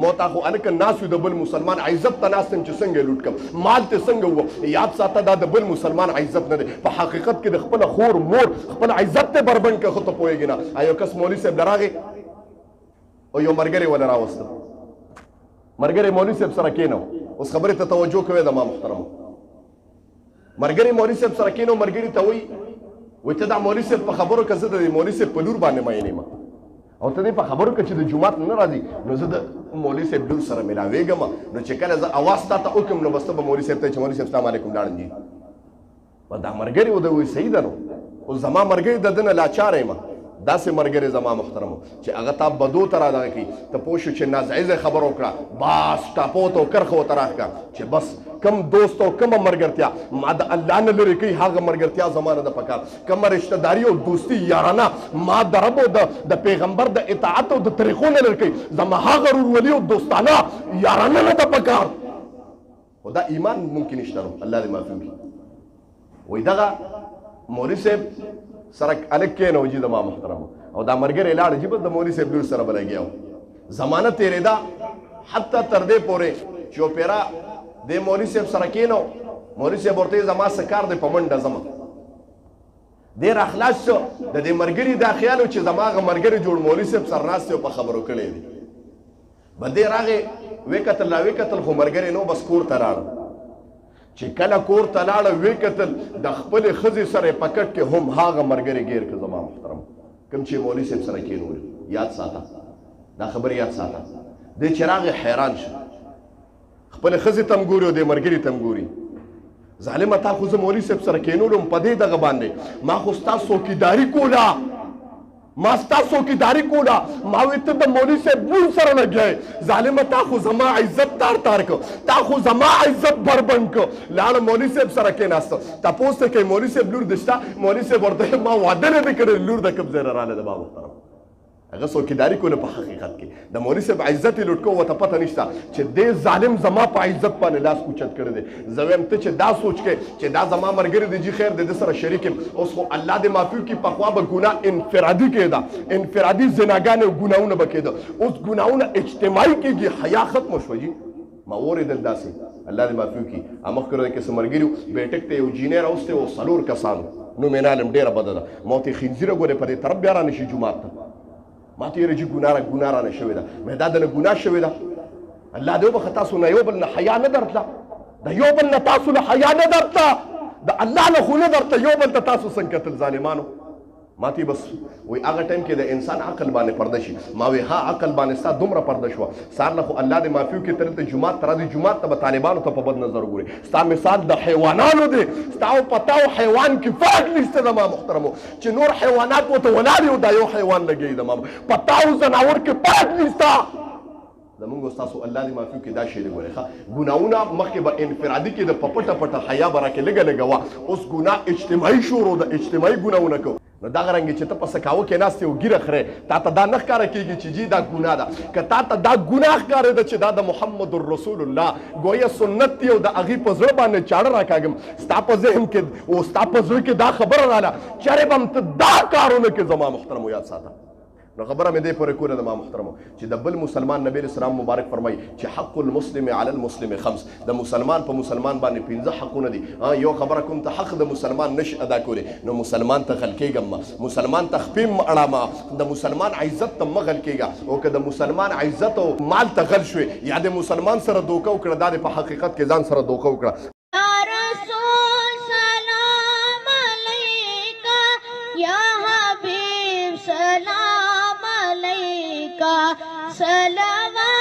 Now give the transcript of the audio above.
موتا خو الک ناسو د بل مسلمان عزت تناسن چې څنګه لوټ کم مال ته څنګه و یاد ساته دا د بل مسلمان عزت نه دی په حقیقت کې د خپل خور مور خپل عزت ته بربند که خو ته پوهېږي نه ایو کس مولوي صاحب لراغې او یو مرګري ولا راوسته مرګري مولوي صاحب سره کېنو اوس خبرې ته توجه کوئ زما محترمو مرګري مولوي صاحب سره کېنو مرګري ته وایي وایي ته دا مولوي صاحب په خبرو که زه د مولوي صاحب په لور باندې مین یم او ته دې په خبرو که چې د جومات نه راځي نو زه د مولوي صاحب لور سره ملاوېږم نو چې کله زه اواز تا ته وکړم نو بس ته به مولوي صاحب ته چې مولوي صاحب السلام علیکم لاړم جي په دا مرګري وده وایي صحیح ده نو اوس زما مرګري د ده نه لاچاره یم داسې مرګري زما محترمو چې هغه تا بدو ته را دغه کړي ته پوه شو چې نازعیزه خبره وکړه باس ټاپو ته او کرښه ورته راښکړه چې بس کم دوست او کومه ملګرتیا ما د الله نه لرې کوي هغه ملګرتیا زما نه ده پکار کومه رشته داري او دوستي یارانه ما د رب او د پیغمبر د اطاعت او د طریقو نه لرې کوي زما هغه ورورولي او دوستانه یارانه نه ده پکار خو دا ایمان ممکن نشته نو الله دې معافي وکړي وایي دغه مولوي صاحب سره الګ کېنو جي زما محترمو او دا مرګري لاړ جي بس د مولوي صاحب لور سره به لګیا و زمانه تېرېده حتی تر دې پورې چې اوپېرا د مولوي صاحب سره کېنو مولوي صاحب ورته زما څه کار دی په منډه ځمه دی راخلاص شو د دې مرګري دا خیال و چې زما هغه مرګري جوړ مولوي صاحب سره ناست دی او په خبرو کړی دی به دی راغې ویې کتل را ویې کتل خو مرګري نو بس کور ته راړه چې کله کور ته لاړه ویې کتل د خپلې ښځې سره یې په کټ کې هم هغه ملګری ګیر کړه زما محترم کوم چې مولوي صاحب سره کېنولي یاد ساته دا خبرې یاد ساته دی چې راغی حیران شو خپلې ښځې ته هم ګوري او دې ملګري ته هم ګوري ظالمه تا خو زه مولوي صاحب سره کېنولم په دې دغه باندې ما خو ستا څوکیداري کوله ما ستا څوکیداري کوله ما وی ته د مولوي صاحب لور سره لګیا ظالمه تا خو زما عزت تار تار کړ تا خو زما عزت بربند کړ لاړه مولوي صاحب سره کېناسته تپوس ته کوي مولوي صاحب لور دې شته مولوي صاحب ورته ما واده نه دی کړی لور د کوم ځای نه راغلی د ما محترم هغه څوکیداري کوله په حقیقت کې د مولوي صاحب عزت یې لوټ کړو ورته پته نشته چې دې ظالم زما په عزت باندې لاس اوچت کړی دی زه وایم ته چې دا سوچ کې چې دا زما ملګری دی جي خیر دی د سره شریک یم اوس خو الله دې معافي وکړي پخوا به ګناه انفرادي کېده انفرادي زناګانې او ګناهونه به کېده اوس ګناهونه اجتماعي کېږي حیا ختمه شوه جي ما اورېدل داسې الله دې معافي وکړي مخکې ورته کې څه ملګري وو بیټک ته یو جینۍ راوستی و 4 کسانو نو مې نالم ډېره بده ده ما ورته خنزیره ګورې په دې طرف بیا رانشي جومات ته ما ته یې ګناه رانه شوې ده مې دا دنه ګناه شوې ده الله دې وبخښه تاسو نه یو بل نه حیا نه درتله د یو بل نه تاسو نه حیا نه درته د الله نه خو نه درته یو بل ته تاسو څنګه کتل ظالمانو ما ته بس وایي هغه ټایم کې د انسان عقل باندې پرده شي ما وایي ها عقل باندې ستا دومره پرده شوه سهار نه خو الله دې معافي وکړي ته دلته جومات ته راځي جومات ته به طالبانو ته په بد نظر ګوري ستا مثال د حیوانانو دی ستا او پتا او حیوان کې فرق نشته زما محترمو چې نور حیوانات ورته ولاړ یو دا یو حیوان لګوي زما پتا او ځناور کې فرق نشته زمونږ ستاسو الله دې معافي وکړي دا شی دی ګورئ ښه ګناهونه مخکې به انفرادي کې د په پټه پټه حیا به راکې لږه لږه وه اوس ګناه اجتماعي شروع ده اجتماعي ګناهونه کوو نو دغه رنګې چې ته په سکاوه کې ناست یې او ګیره خورې تا ته دا نه ښکاره کېږي چې جي دا ګناه ده که تا ته دا ګناه ښکارېده چې دا د محمد رسول الله ګویا سنت دی او د هغې په زړه باندې چاړه راکاږم ستا په ذهن کې او ستا په زړه کې دا خبره راله چېرې به هم ته دا کارونه کې زما محترمو یاد ساته نو خبره مې دې پورې کوله د ما محترمو چې د بل مسلمان نبی اسلام مبارک فرمایي چې حق المسلم علی المسلم 5 د مسلمان په مسلمان باندې 15 حقونه دي یو خبره کوم ته حق د مسلمان نش ادا کولی نو مسلمان ته غل کېږم مسلمان ته خپې م اړامه د مسلمان عزت ته مه غل کېږه او که د مسلمان عزت او مال ته غل شوې یا د مسلمان سره دوکه وکړه دا د په حقیقت کې ځان سره دوکه وکړه सलाम